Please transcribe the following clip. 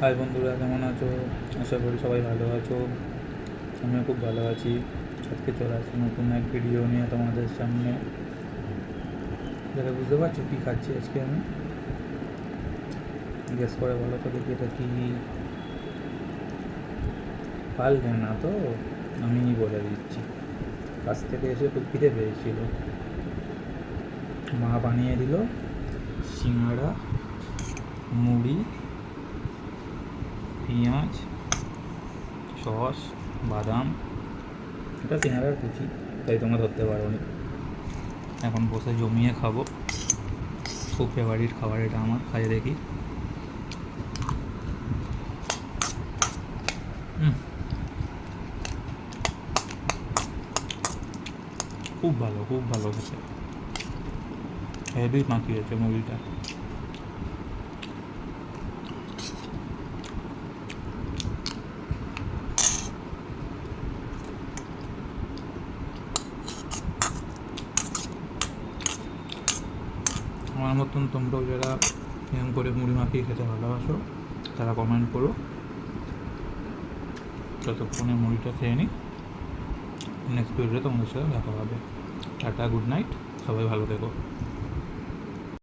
High বন্ধুরা, কেমন আছো? আশা করি সবাই ভালো আছো। আমিও খুব ভালো আছি। আজকে চলে আসছি নতুন এক ভিডিও নিয়ে তোমাদের সামনে। দেখে বুঝতে পারছো কী খাচ্ছি আজকে আমি? গেস করে বলো তো দেখি এটা কি। পারলে না তো আমিই বলে দিচ্ছি। কাছ থেকে এসে খুব খিদে পেয়েছিল, মা বানিয়ে দিল সিঙ্গাড়া, মুড়ি, পেঁয়াজ, সস, বাদাম। এটা সিঙ্গাড়ার কুচি, তাই তোমরা ধরতে পারো নি। এখন বসে জমিয়ে খাবো। খুব ফেভারিট খাবার এটা আমার, খাই দেখি। খুব ভালো, খুব ভালো খেতে। হেভি মাখিয়েছে মুড়িটা। আমার মতন তোমরাও যারা এরকম করে মুড়ি মাখিয়ে খেতে ভালোবাসো তারা কমেন্ট করো। ততক্ষণে মুড়িটা খেয়ে নিই। নেক্সট ভিডিওতে তোমাদের সাথে দেখা হবে। টাটা, গুড নাইট, সবাই ভালো থেকো।